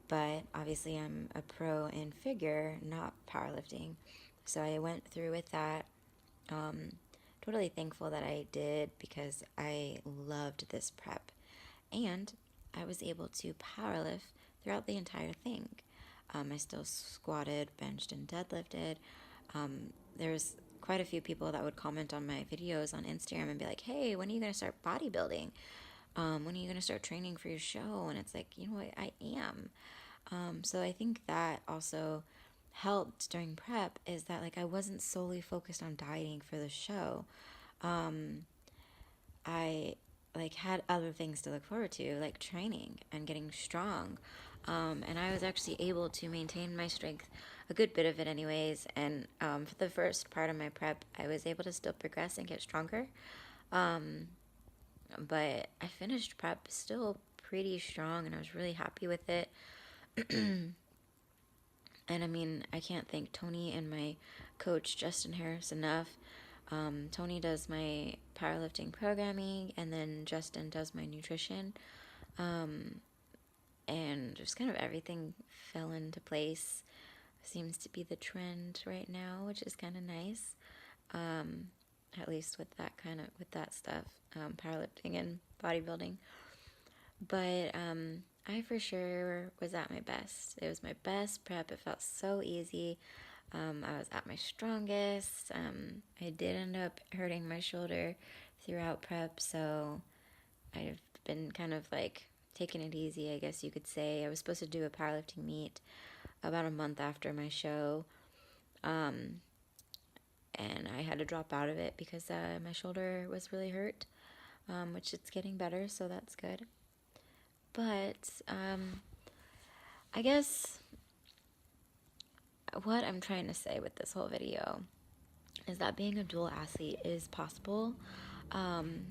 but obviously I'm a pro in figure, not powerlifting. So I went through with that. Um, Totally thankful that I did because I loved this prep. And I was able to powerlift throughout the entire thing. I still squatted, benched, and deadlifted. There's quite a few people that would comment on my videos on Instagram and be like, hey, when are you going to start bodybuilding? When are you going to start training for your show? And it's like, you know what, I am. So I think that also helped during prep is that like I wasn't solely focused on dieting for the show. I like had other things to look forward to, like training and getting strong. And I was actually able to maintain my strength, a good bit of it, anyways. And for the first part of my prep, I was able to still progress and get stronger. Um, but I finished prep still pretty strong, and I was really happy with it. And I mean, I can't thank Tony and my coach, Justin Harris, enough. Tony does my powerlifting programming, and then Justin does my nutrition. Um, and just kind of everything fell into place. Seems to be the trend right now, which is kind of nice. Um, at least with that with that stuff, powerlifting and bodybuilding. But I for sure was at my best. It was my best prep. It felt so easy. I was at my strongest. I did end up hurting my shoulder throughout prep, so I've been kind of like taking it easy, I guess you could say. I was supposed to do a powerlifting meet about a month after my show, um, and I had to drop out of it because my shoulder was really hurt, which it's getting better, so that's good. But I guess what I'm trying to say with this whole video is that being a dual athlete is possible. Um,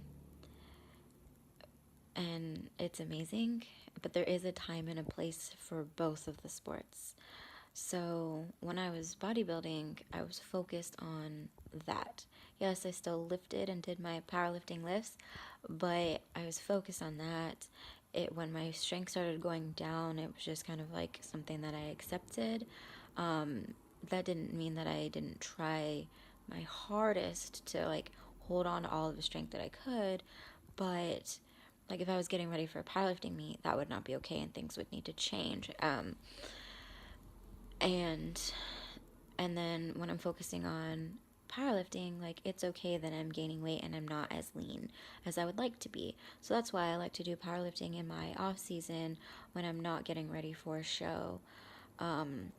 and it's amazing, but there is a time and a place for both of the sports. So when I was bodybuilding, I was focused on that. Yes, I still lifted and did my powerlifting lifts, but I was focused on that. When my strength started going down, it was just kind of like something that I accepted. Um, that didn't mean that I didn't try my hardest to like hold on to all of the strength that I could, but like if I was getting ready for a powerlifting meet, that would not be okay, and things would need to change. And and then when I'm focusing on powerlifting, like it's okay that I'm gaining weight and I'm not as lean as I would like to be. So that's why I like to do powerlifting in my off season when I'm not getting ready for a show. Um,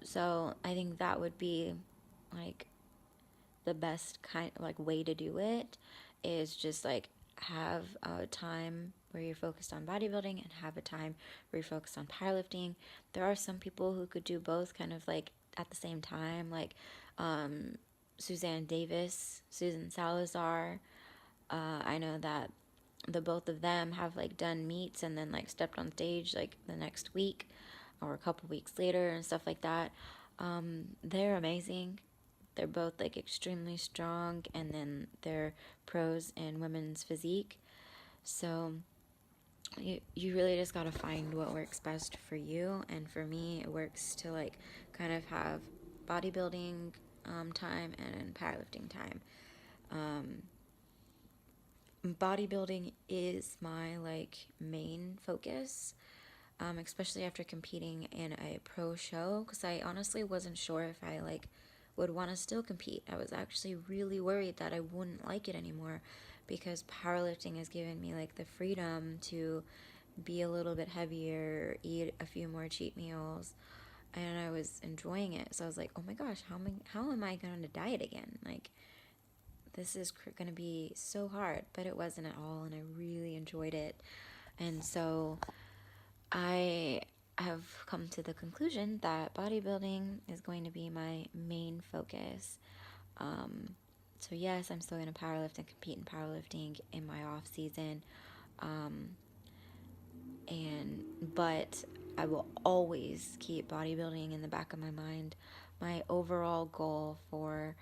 so I think that would be like the best kind like way to do it is just like have a time where you're focused on bodybuilding and have a time where you're focused on powerlifting. There are some people who could do both kind of like at the same time, like um, Suzanne Davis, Susan Salazar. I know that the both of them have like done meets and then like stepped on stage like the next week or a couple weeks later and stuff like that. They're amazing. They're both like extremely strong, and then they're pros in women's physique. So you really just got to find what works best for you. And for me, it works to like kind of have bodybuilding time and powerlifting time. Um, Bodybuilding is my like main focus, especially after competing in a pro show, because I honestly wasn't sure if I like would want to still compete. I was actually really worried that I wouldn't like it anymore because powerlifting has given me like the freedom to be a little bit heavier, eat a few more cheat meals, and I was enjoying it. So I was like, oh my gosh, how am I going to diet again? Like this is going to be so hard, but it wasn't at all, and I really enjoyed it. And so I have come to the conclusion that bodybuilding is going to be my main focus. Um, so yes, I'm still going to powerlift and compete in powerlifting in my off season, um, and but I will always keep bodybuilding in the back of my mind. My overall goal for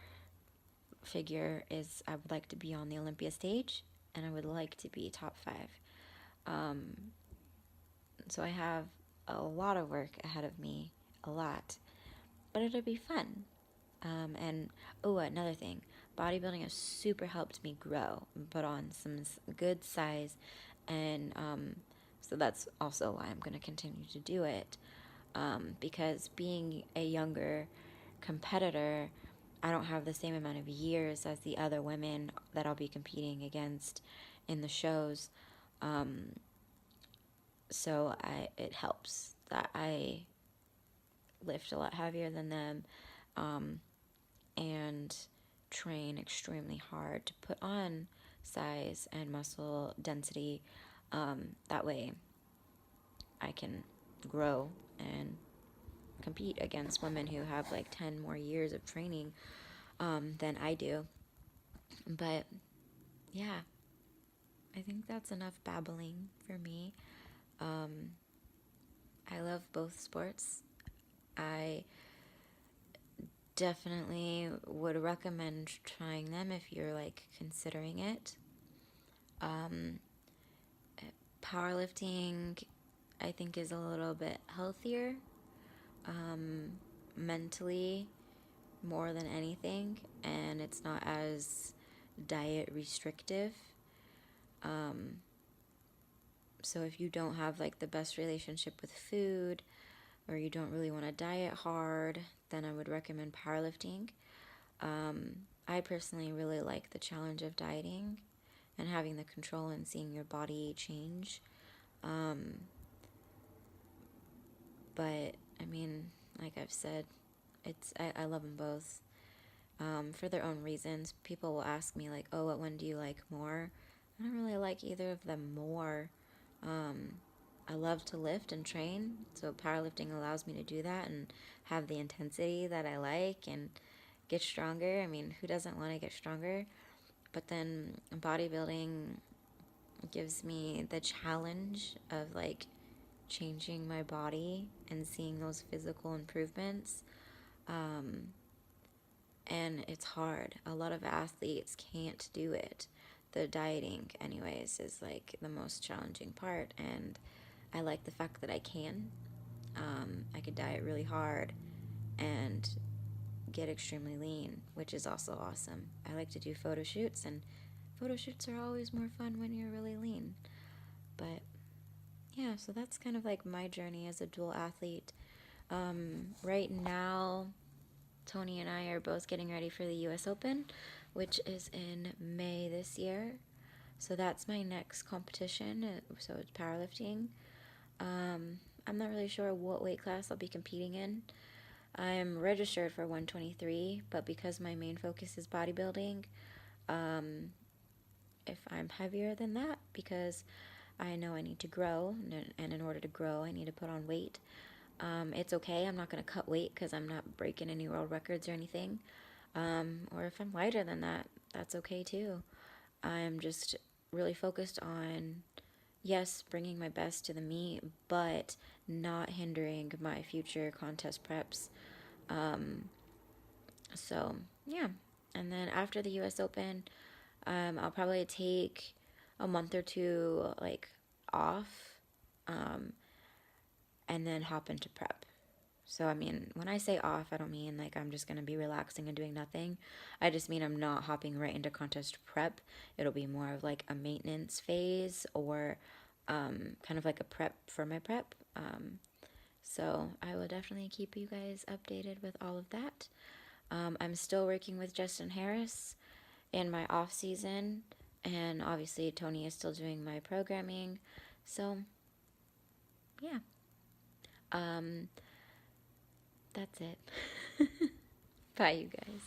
figure is I would like to be on the Olympia stage, and I would like to be top 5. Um, so I have a lot of work ahead of me, a lot, but it'll be fun. And oh, another thing, bodybuilding has super helped me grow and put on some good size, and so that's also why I'm going to continue to do it. Because being a younger competitor, I don't have the same amount of years as the other women that I'll be competing against in the shows. So it helps that I lift a lot heavier than them, and train extremely hard to put on size and muscle density. That way I can grow and compete against women who have like 10 more years of training than I do. But yeah, I think that's enough babbling for me. I love both sports. I definitely would recommend trying them if you're like considering it. Powerlifting, I think, is a little bit healthier mentally more than anything, and it's not as diet restrictive. So if you don't have like the best relationship with food, or you don't really want to diet hard, then I would recommend powerlifting. I personally really like the challenge of dieting and having the control and seeing your body change. But I mean, like I've said, I love them both for their own reasons. People will ask me like, "Oh, what one do you like more?" I don't really like either of them more. I love to lift and train, so powerlifting allows me to do that and have the intensity that I like and get stronger. I mean, who doesn't want to get stronger? But then bodybuilding gives me the challenge of like changing my body and seeing those physical improvements. And it's hard. A lot of athletes can't do it. The dieting, anyways, is like the most challenging part, and I like the fact that I can. I could diet really hard and get extremely lean, which is also awesome. I like to do photo shoots, and photo shoots are always more fun when you're really lean. But yeah, so that's kind of like my journey as a dual athlete. Right now, Tony and I are both getting ready for the US Open, which is in May this year. So that's my next competition. So it's powerlifting. I'm not really sure what weight class I'll be competing in. I'm registered for 123, but because my main focus is bodybuilding, if I'm heavier than that, because I know I need to grow, and in order to grow, I need to put on weight. It's okay. I'm not going to cut weight because I'm not breaking any world records or anything. Or if I'm lighter than that, that's okay too. I'm just really focused on, yes, bringing my best to the meet, but not hindering my future contest preps. So, yeah. And then after the US Open, I'll probably take a month or two, like, off, and then hop into prep. So, I mean, when I say off, I don't mean like I'm just going to be relaxing and doing nothing. I just mean I'm not hopping right into contest prep. It'll be more of like a maintenance phase, or kind of like a prep for my prep. So, I will definitely keep you guys updated with all of that. I'm still working with Justin Harris in my off season, and obviously, Tony is still doing my programming. So, yeah. Um, that's it. Bye, you guys.